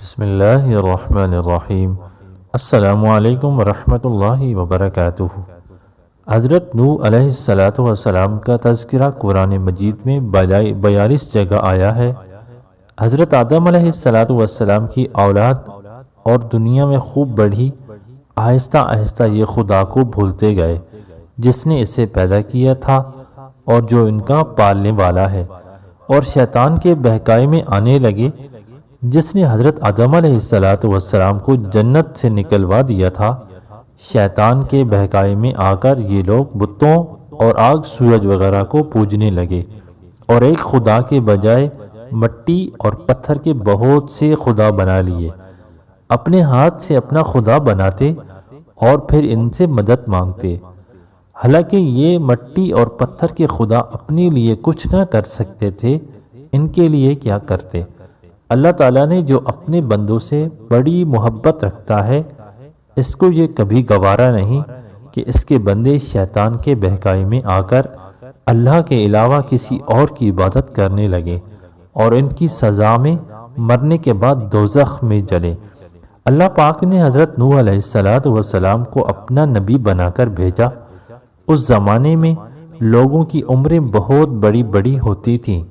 بسم اللہ الرحمن الرحیم۔ السلام علیکم ورحمۃ اللہ وبرکاتہ۔ حضرت نوح علیہ السلام کا تذکرہ قرآن مجید میں 42 جگہ آیا ہے۔ حضرت آدم علیہ السلام کی اولاد اور دنیا میں خوب بڑھی، آہستہ آہستہ یہ خدا کو بھولتے گئے جس نے اسے پیدا کیا تھا اور جو ان کا پالنے والا ہے، اور شیطان کے بہکاوے میں آنے لگے جس نے حضرت آدم علیہ السلام کو جنت سے نکلوا دیا تھا۔ شیطان کے بہکاوے میں آ کر یہ لوگ بتوں اور آگ، سورج وغیرہ کو پوجنے لگے اور ایک خدا کے بجائے مٹی اور پتھر کے بہت سے خدا بنا لیے، اپنے ہاتھ سے اپنا خدا بناتے اور پھر ان سے مدد مانگتے، حالانکہ یہ مٹی اور پتھر کے خدا اپنے لیے کچھ نہ کر سکتے تھے، ان کے لیے کیا کرتے؟ اللہ تعالیٰ نے جو اپنے بندوں سے بڑی محبت رکھتا ہے، اس کو یہ کبھی گوارا نہیں کہ اس کے بندے شیطان کے بہکاوے میں آ کر اللہ کے علاوہ کسی اور کی عبادت کرنے لگے اور ان کی سزا میں مرنے کے بعد دوزخ میں جلے۔ اللہ پاک نے حضرت نوح علیہ السلام کو اپنا نبی بنا کر بھیجا۔ اس زمانے میں لوگوں کی عمریں بہت بڑی بڑی ہوتی تھیں۔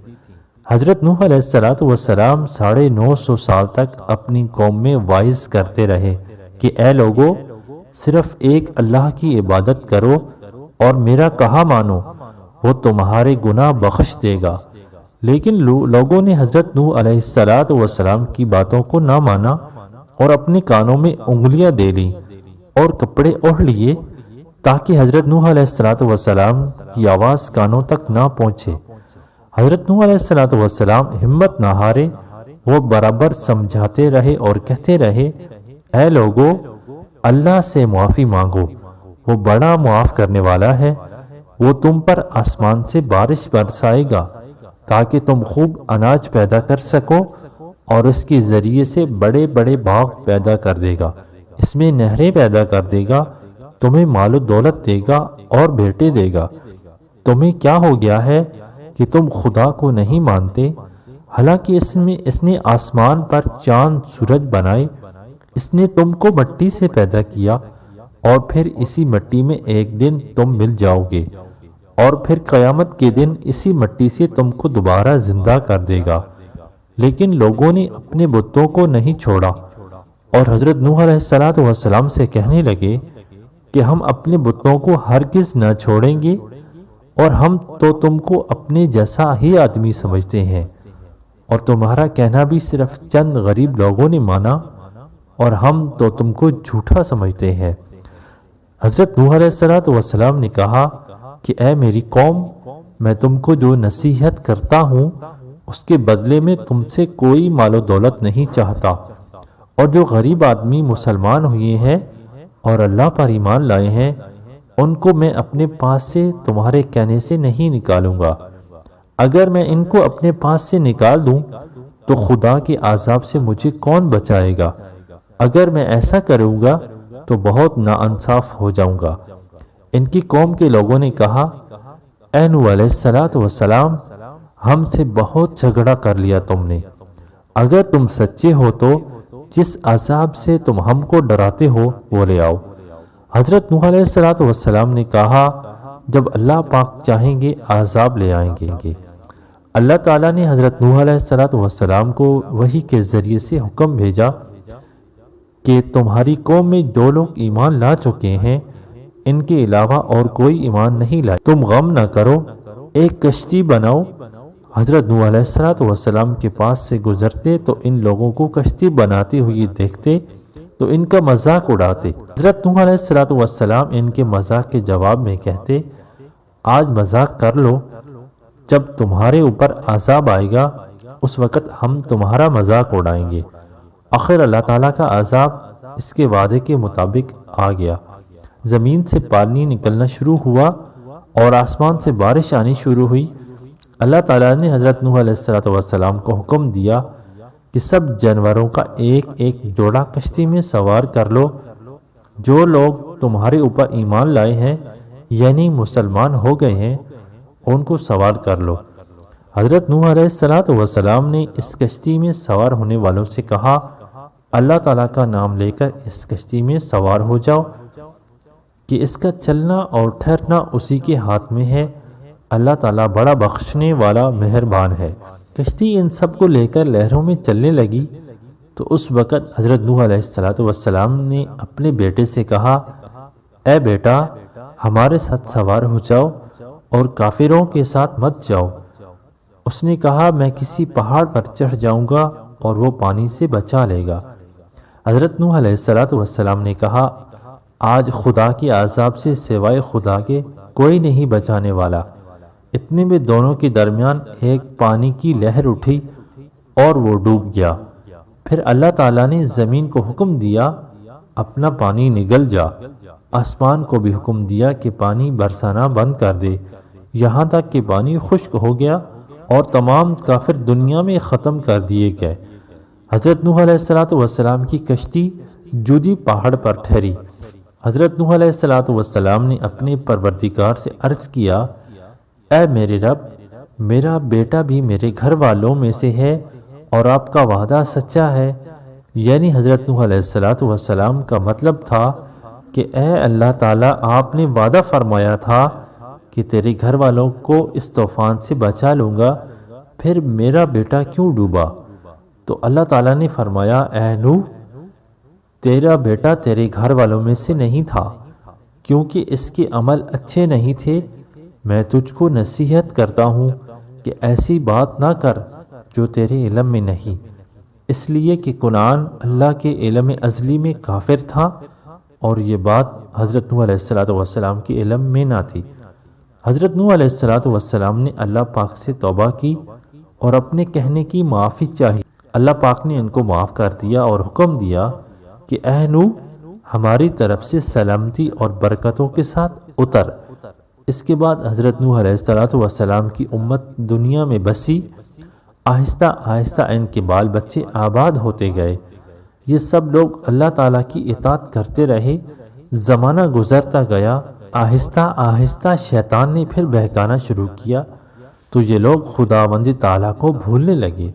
حضرت نوح علیہ السلام 950 سال تک اپنی قوم میں واعظ کرتے رہے کہ اے لوگو، صرف ایک اللہ کی عبادت کرو اور میرا کہا مانو، وہ تمہارے گناہ بخش دے گا۔ لیکن لوگوں نے حضرت نوح علیہ السلام کی باتوں کو نہ مانا اور اپنے کانوں میں انگلیاں دے لیں اور کپڑے اوڑھ لیے تاکہ حضرت نوح علیہ السلام کی آواز کانوں تک نہ پہنچے۔ حضرت نوح علیہ السلام ہمت نہ ہارے، وہ برابر سمجھاتے رہے اور کہتے رہے، اے لوگو، اللہ سے معافی مانگو، وہ بڑا معاف کرنے والا ہے، وہ تم پر آسمان سے بارش برسائے گا تاکہ تم خوب اناج پیدا کر سکو اور اس کے ذریعے سے بڑے بڑے باغ پیدا کر دے گا، اس میں نہریں پیدا کر دے گا، تمہیں مال و دولت دے گا اور بیٹے دے گا۔ تمہیں کیا ہو گیا ہے کہ تم خدا کو نہیں مانتے؟ حالانکہ اس نے آسمان پر چاند سورج بنائے، اس نے تم کو مٹی سے پیدا کیا اور پھر اسی مٹی میں ایک دن تم مل جاؤ گے اور پھر قیامت کے دن اسی مٹی سے تم کو دوبارہ زندہ کر دے گا۔ لیکن لوگوں نے اپنے بتوں کو نہیں چھوڑا اور حضرت نوح علیہ السلام سے کہنے لگے کہ ہم اپنے بتوں کو ہرگز نہ چھوڑیں گے اور ہم تو تم کو اپنے جیسا ہی آدمی سمجھتے ہیں، اور تمہارا کہنا بھی صرف چند غریب لوگوں نے مانا اور ہم تو تم کو جھوٹا سمجھتے ہیں۔ حضرت نوح علیہ السلام نے کہا کہ اے میری قوم، میں تم کو جو نصیحت کرتا ہوں اس کے بدلے میں تم سے کوئی مال و دولت نہیں چاہتا، اور جو غریب آدمی مسلمان ہوئے ہیں اور اللہ پر ایمان لائے ہیں، ان کو میں اپنے پاس سے تمہارے کہنے سے نہیں نکالوں گا۔ اگر میں ان کو اپنے پاس سے نکال دوں تو خدا کے عذاب سے مجھے کون بچائے گا؟ اگر میں ایسا کروں گا تو بہت ناانصاف ہو جاؤں گا۔ ان کی قوم کے لوگوں نے کہا، اے نوح علیہ السلام، ہم سے بہت جھگڑا کر لیا تم نے، اگر تم سچے ہو تو جس عذاب سے تم ہم کو ڈراتے ہو وہ لے آؤ۔ حضرت نوح علیہ السلام نے کہا، جب اللہ پاک چاہیں گے عذاب لے آئیں گے۔ اللہ تعالیٰ نے حضرت نوح علیہ السلام کو وحی کے ذریعے سے حکم بھیجا کہ تمہاری قوم میں جو لوگ ایمان لا چکے ہیں ان کے علاوہ اور کوئی ایمان نہیں لائے، تم غم نہ کرو، ایک کشتی بناؤ۔ حضرت نوح علیہ السلام کے پاس سے گزرتے تو ان لوگوں کو کشتی بناتے ہوئے دیکھتے تو ان کا مذاق اڑاتے۔ حضرت نوح علیہ السلام ان کے مذاق کے جواب میں کہتے، آج مذاق کر لو، جب تمہارے اوپر عذاب آئے گا اس وقت ہم تمہارا مذاق اڑائیں گے۔ آخر اللہ تعالیٰ کا عذاب اس کے وعدے کے مطابق آ گیا، زمین سے پانی نکلنا شروع ہوا اور آسمان سے بارش آنی شروع ہوئی۔ اللہ تعالیٰ نے حضرت نوح علیہ السلام کو حکم دیا کہ سب جانوروں کا ایک ایک جوڑا کشتی میں سوار کر لو، جو لوگ تمہارے اوپر ایمان لائے ہیں یعنی مسلمان ہو گئے ہیں ان کو سوار کر لو۔ حضرت نوح علیہ السلام نے اس کشتی میں سوار ہونے والوں سے کہا، اللہ تعالیٰ کا نام لے کر اس کشتی میں سوار ہو جاؤ کہ اس کا چلنا اور ٹھہرنا اسی کے ہاتھ میں ہے، اللہ تعالیٰ بڑا بخشنے والا مہربان ہے۔ کشتی ان سب کو لے کر لہروں میں چلنے لگی تو اس وقت حضرت نوح علیہ السلام نے اپنے بیٹے سے کہا، اے بیٹا ہمارے ساتھ سوار ہو جاؤ اور کافروں کے ساتھ مت جاؤ۔ اس نے کہا، میں کسی پہاڑ پر چڑھ جاؤں گا اور وہ پانی سے بچا لے گا۔ حضرت نوح علیہ السلام نے کہا، آج خدا کے عذاب سے سوائے خدا کے کوئی نہیں بچانے والا۔ اتنے میں دونوں کے درمیان ایک پانی کی لہر اٹھی اور وہ ڈوب گیا۔ پھر اللہ تعالیٰ نے زمین کو حکم دیا، اپنا پانی نگل جا۔ آسمان کو بھی حکم دیا کہ پانی برسانا بند کر دے، یہاں تک کہ پانی خشک ہو گیا اور تمام کافر دنیا میں ختم کر دیے گئے۔ حضرت نوح علیہ السلام کی کشتی جودی پہاڑ پر ٹھہری۔ حضرت نوح علیہ السلام نے اپنے پروردگار سے عرض کیا، اے میرے رب، میرا بیٹا بھی میرے گھر والوں میں سے ہے اور آپ کا وعدہ سچا ہے۔ یعنی حضرت نوح علیہ السلام کا مطلب تھا کہ اے اللہ تعالیٰ، آپ نے وعدہ فرمایا تھا کہ تیرے گھر والوں کو اس طوفان سے بچا لوں گا، پھر میرا بیٹا کیوں ڈوبا؟ تو اللہ تعالیٰ نے فرمایا، اے نوح، تیرا بیٹا تیرے گھر والوں میں سے نہیں تھا، کیونکہ اس کے عمل اچھے نہیں تھے۔ میں تجھ کو نصیحت کرتا ہوں کہ ایسی بات نہ کر جو تیرے علم میں نہیں، اس لیے کہ کنعان اللہ کے علم ازلی میں کافر تھا اور یہ بات حضرت نوح علیہ السلام کے علم میں نہ تھی۔ حضرت نوح علیہ السلام نے اللہ پاک سے توبہ کی اور اپنے کہنے کی معافی چاہی۔ اللہ پاک نے ان کو معاف کر دیا اور حکم دیا کہ اے نوح، ہماری طرف سے سلامتی اور برکتوں کے ساتھ اتر۔ اس کے بعد حضرت نوح علیہ السلام کی امت دنیا میں بسی، آہستہ آہستہ ان کے بال بچے آباد ہوتے گئے۔ یہ سب لوگ اللہ تعالیٰ کی اطاعت کرتے رہے۔ زمانہ گزرتا گیا، آہستہ آہستہ شیطان نے پھر بہکانا شروع کیا تو یہ لوگ خداوند تعالیٰ کو بھولنے لگے۔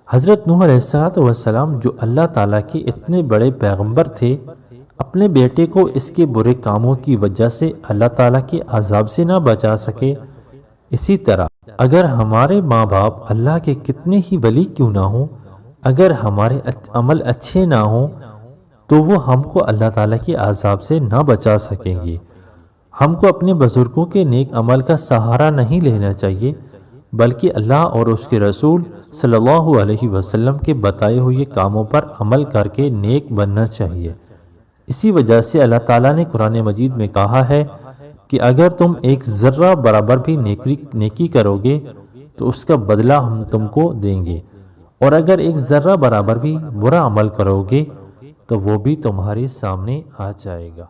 حضرت نوح علیہ السلام جو اللہ تعالیٰ کے اتنے بڑے پیغمبر تھے، اپنے بیٹے کو اس کے برے کاموں کی وجہ سے اللہ تعالیٰ کے عذاب سے نہ بچا سکے۔ اسی طرح اگر ہمارے ماں باپ اللہ کے کتنے ہی ولی کیوں نہ ہوں، اگر ہمارے عمل اچھے نہ ہوں تو وہ ہم کو اللہ تعالیٰ کے عذاب سے نہ بچا سکیں گے۔ ہم کو اپنے بزرگوں کے نیک عمل کا سہارا نہیں لینا چاہیے، بلکہ اللہ اور اس کے رسول صلی اللہ علیہ وسلم کے بتائے ہوئے کاموں پر عمل کر کے نیک بننا چاہیے۔ اسی وجہ سے اللہ تعالیٰ نے قرآن مجید میں کہا ہے کہ اگر تم ایک ذرہ برابر بھی نیکی کرو گے تو اس کا بدلہ ہم تم کو دیں گے، اور اگر ایک ذرہ برابر بھی برا عمل کرو گے تو وہ بھی تمہارے سامنے آ جائے گا۔